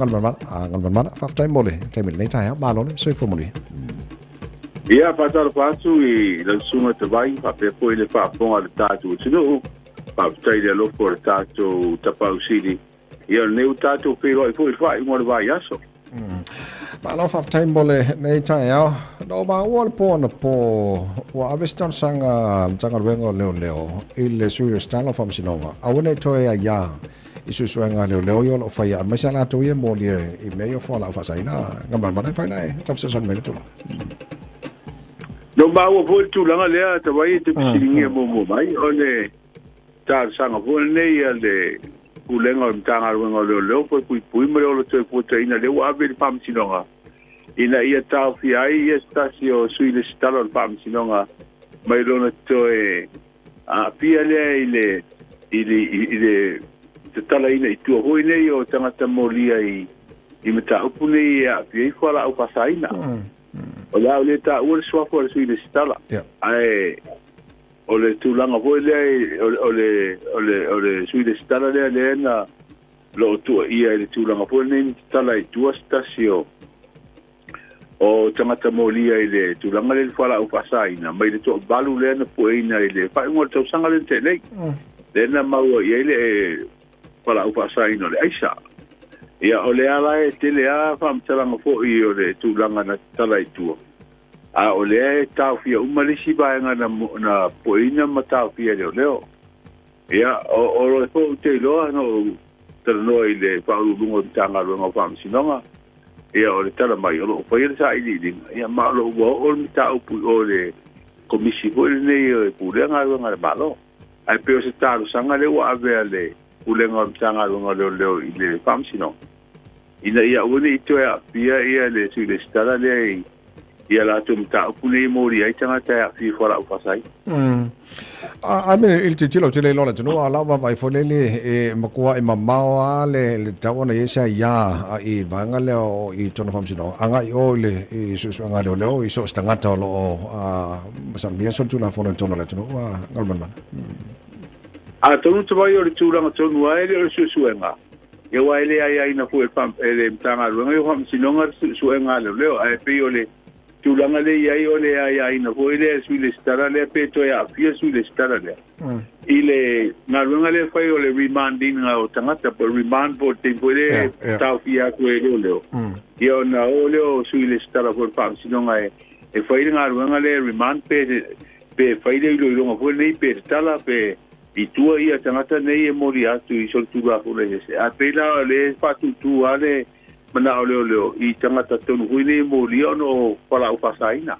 Galumalemana faftai mole taimil nei tai ma lo soi fo mole ia patalo patu I la sunga te vai pa pe ko ile pa ponga le tatu tino pa tai le lo for tatu tapa usili ia ne tatu pe lo fo fa I mo vai aso ma lo faftai mole nei tai au no ba wol po na po wa avestan sanga wengo leo ile sui stalo fam sinonga awone toya ya isu suanga leo yo lo fai masala to ye mo le I me yo fo la fa sai na Galumalemana fai nai tafsa san me to no ba wo fo tu langa le te vai te pisingi mo mai ole ta sanga fo nei le ulenga mtanga wengo leo po pui mo lo te po te ina le wa be pam sinonga ina ia tau fi ai estasio sui le stalo pam sinonga mai lo na to a pia le ile te tala ina I tua hoi nei o tangata molia I mata upu nei a pia I whala au pasaina. O la o le ta ua le swafu o le sui le stala. Ai, o le tūlanga hoi lea o le sui le stala lea na lo tua ia le tūlanga hoi nei tala I tua stasio o tangata molia I le tūlanga le whala au pasaina. Mai le toa balu lea na pueina I le whaingoa tau sanga le te nei. Lena maua ia le para upa sai no le aisa ia ole ala te le a fam talanga fo I o le tūlanga na tala I tua a ole tau fia umalisi baenga na poina ma tau fia leo ia o le fo te loa no tala no I le paulu lungo tanga lungo fam sinonga ia ole tala mai o lo fai le sa I ia ma lo o le tau pu o le komisi fo le nei o pulenga lunga le malo ai pe se tau sanga le wa ave le ulenga mtanga lunga leo I le fam sino ina ia uni ito ya pia ia le sui le stala le ia la tu mta upune mori ai tanga ta fi fora upasai I mean il titilo te le lola tunu ala va vai folele makua I mamao le tawana yesa ya I vanga leo I tono fam sino anga I o le I susu anga leo I so stangata lo masan bia so tuna fono tono le tunu Galumalemana a tonu te vai o le tūranga tonu ai le o susuenga e wai le ai na fu e pam le mtanga runga o ham sinonga susuenga leo ai pe o le tūranga le ai o le ai na fu le su le stara le pe to ya fia su le stara le ile na runga le fai o le remanding o tangata por remand por tempo le tau fia ko leo io na o leo su le stara por pam sinonga e fai nga runga le remand pe fai le lo fu nei pe tala pe I tua ia tangata nei e mori atu I sol tua ko le se a pela le patu tu ale mana o leo I tangata tonu hui nei mori ono wala upasaina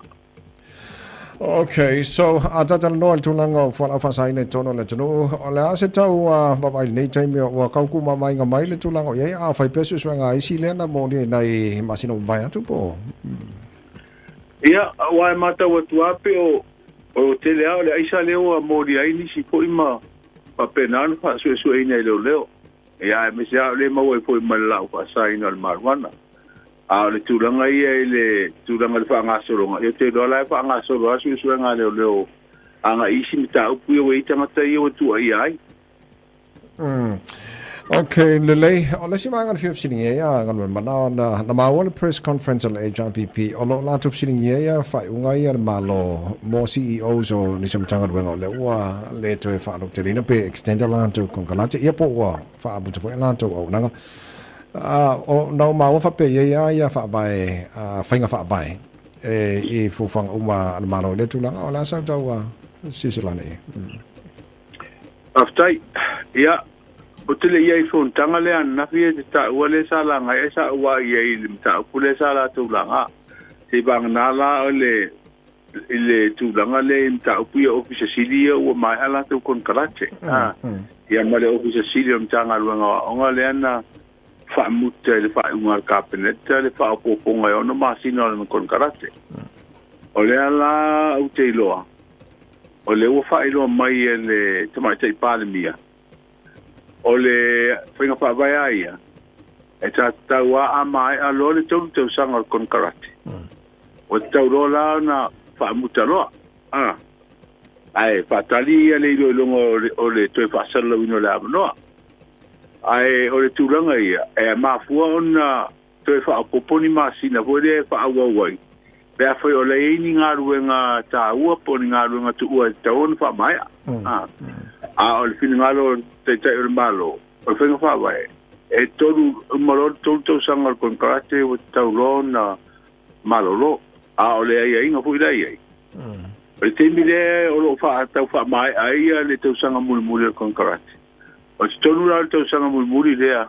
Okay, so atata no al tulanga wala upasaina tono le tonu o le ase tau babai nei taimi o kauku mamai nga mai le tulanga ia a fai pesu swanga I si lena mori nei masino vai atu po ia wa mata wa tuape o te leo le aisa leo a mori ai nisi po ima pa penan pa su ina leo ia me sia le mau e po ima lau pa sai no al marwana a le tulanga ia le tulanga le fa ngasoronga e te dola fa ngasoronga su nga leo anga isi mita upu yo e tangata yo tu ai Okay, lele o le simanga le sitting ya Galumalemana na mawal press conference al HRPP o lo la tu sitting ya fa unga ia malo mo CEOs o ni samtanga wengo le wa le to fa lo te lina pe extend la to con galate ia po wa fa abu to la to o nanga o no ma fa pe ya fa vai fainga fa vai e fu fang uma malo le tu la o la sa to wa sisilane aftai ia o tele ia I fon tanga le ana fie te ta wale sala nga esa wa ia I limta pule sala tu langa se bang nala ole ile tu langa le mta upia office silia o mai ala tu kon karache ia male office silia mtanga luanga onga le ana fa mutte le fa unga kapenet le fa poponga ono masino le kon karache ole ala u te loa ole o fa ilo mai le tama te palmia ole finga pa vai ai e ta taua a mai a lo le tau sanga kon karate o tau rola na fa mutaloa ai patali le lo o le to fa sala no la no ai o le tulanga ia e mafua ona toi fa poponi masina foi le fa awai pe a foi o le ini ngaruenga taua poni ngaruenga tu ua taon fa mai o le fini ngalo te o malo o fenga fa vai e toru malo toru sanga con karate o taulona malolo o le ai inga foi dai ai o te mire o lo fa tau fa mai ai le tau sanga mulmuli con karate o toru la tau sanga mulmuli lea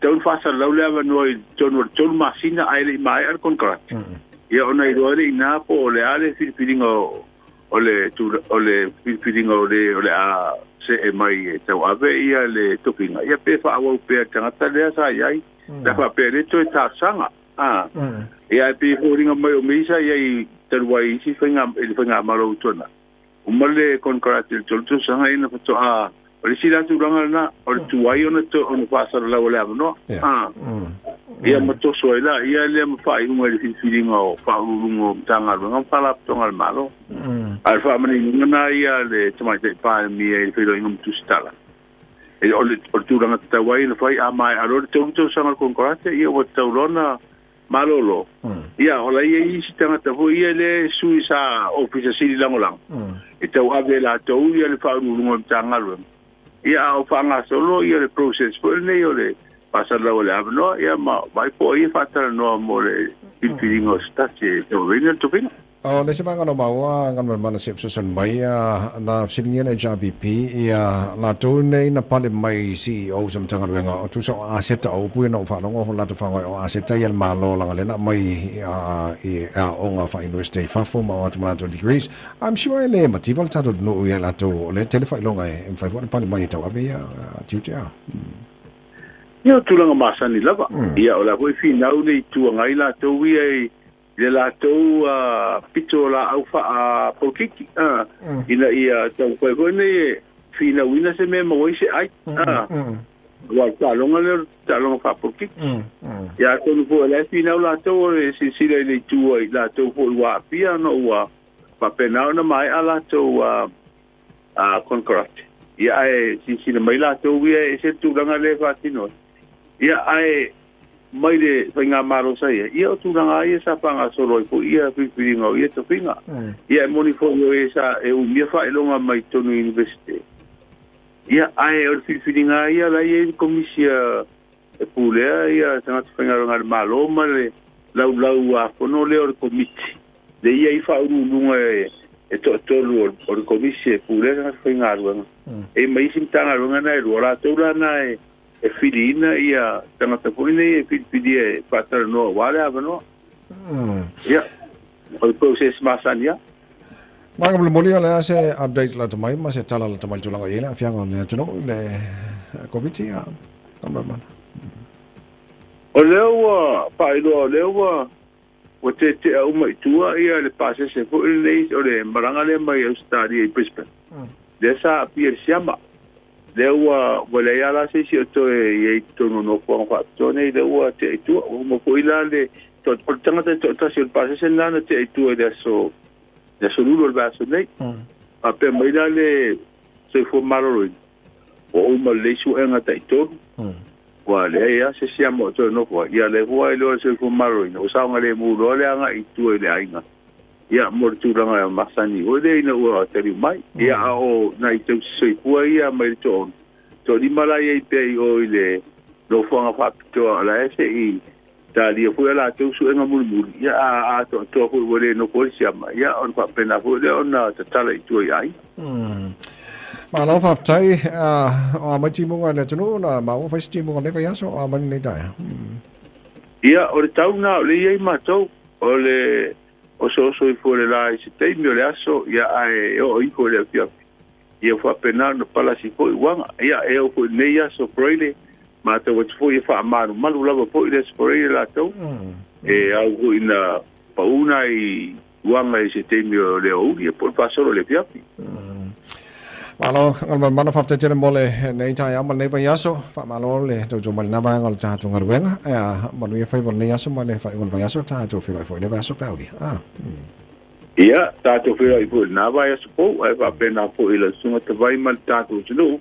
tau fa sa lau lea noi toru masina ai le mai al con karate ia ona i roa le ina po o le ale filipilinga o le filipilinga o le a se e mai e tau ave ia le topinga ia pe fa awau pe tangata lea sa iai la fa pe le to ta sanga ia pe horinga mai o misa ia i terwai isi whainga maro utona umale kon karate tolto sanga ina fato o le sila tu ranga na o le tuai ona to ona pasa la o le amno ia mato soila ia le mfa i ngwe le filinga o fa urungo tanga ngam pala tonga malo al fa mani ngana ia le tama te pa mi e filo ngam tu stala e o le tu ranga ta wai le fai a mai a lo to sanga kon karate ia o taulona malolo ia o la ia i sitanga ta vo ia le suisa office sili langolang e tau ave la to ia le fa urungo tanga lo ia o fanga solo ia le process for nei o le pasa la ole no ia ma vai poi fatala no more pilingo stache to venir to pina le semanga no maua ngan mana sep son mai na sininga le JBP ia la to nei na pale mai CEO sam tanga wenga o tu so aseta o pu no fa no la to fa o aseta ia malo la le na mai onga fa university fa fo ma to 20 degrees I'm sure le motival tato no ia la to le telefa longa e fa fo pale mai to avea tutia ia tulanga masani lava ia ola foi finau nei tu ngai la to ia le la to pito la alfa pokiki ina ia tau ko nei finau ina se me mo se ai wa talonga fa pokiki ia ko no le finau la to se sile nei tu la to fo wa pia no wa pa penau na mai ala to concrete ia e si mai la to ia se tu langa le fatino ia ai mai le whainga maro sai ia o tūranga ia sa panga solo i po ia whiwhiringa o ia to whinga ia moni fōngo e sa e umia whaelonga mai tonu university ia ai o whiwhiringa ia la ia komisia e pūlea ia tangata whainga ronga maloma le lau a whono leo le komiti le ia i whaurunga e tolu o le komisia e pūlea tangata whainga ronga e mai simtanga ronga na e rola taurana e filina ia tangata poine e filipidi e patara no wale avano ia o process masania Manga muli ala se update la tamai ma se tala la tamai tulanga ila fianga le tuno le covid ia tamama o leo pa ilo leo o te au mai tua ia le pase se fo nei o le maranga le mai o stadi e Brisbane desa pier siama lewa wala ya la se si to e to no ko fa to nei lewa te tu mo ko ila le to tanga to si el pase sen lana te tu de so lulo ba so nei a pe mai la le se fo malo o ma le su en ata to wa le ya se si amo to no ko ya le wa le se fo malo no sa nga le mu lo le anga i tu le ainga ia morturanga masani o le ina ua teri mai ia o na i tau soi pua ia mai to di mala ia i pe o ile lo fanga fa to la ese i ta dia fu la tau su enga mulu ia a to fu le no ko sia mai ia on pa pena fu le on ta tala i tu ai ma lo fa tai o ma ti mo le tunu na ma o fa sti mo le pa so o ma nei tai ia o le tau na le ia ma to o le o so i fuore la i se te mio le aso ia ai o i ko le pia ia fa pena no pala si ko wanga ia e o ko nei aso proile ma te wat fo ia fa maru malu lava po ile proile la to e au ko ina pauna i wanga i se te mio le o ia por pa solo le pia malo ngal mana fa te mole nei tai ama nei va yaso fa malo le to mal na ba ngal ta to ngarwenga ya manu ia fa nei yaso male fa ngal va yaso ta to filo fo le va so pauli ia ta to filo i pu na va yaso po ai va pena po ile sunga te vai mal ta to no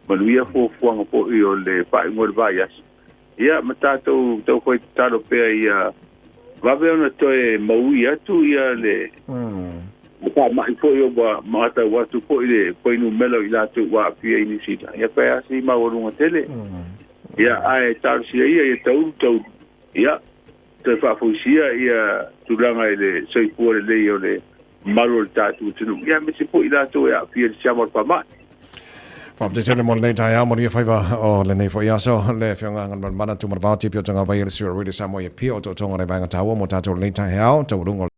manuia fuanga po i o le paingo le vaias ia matato tau koe talo pea ia vave ona toe maui atu ia le pa mai po i o mata watu po i le poinu melo i latu wa pia inisita ia pea si maurunga tele ia ai tarsia ia tau ia te whafuisia ia turanga i le soipua le o le malo le tatu tunu ia me se po i latu ia pia le siamor pa mai Fapte tele mo nei tai amo ia faiva o le nei fo ia so le fionga ngan mana tu Autagavaia Tipi Autagavaia le sura really Samoa ia pia o tonga le vanga tawa mo tato nei tai hao tau rungo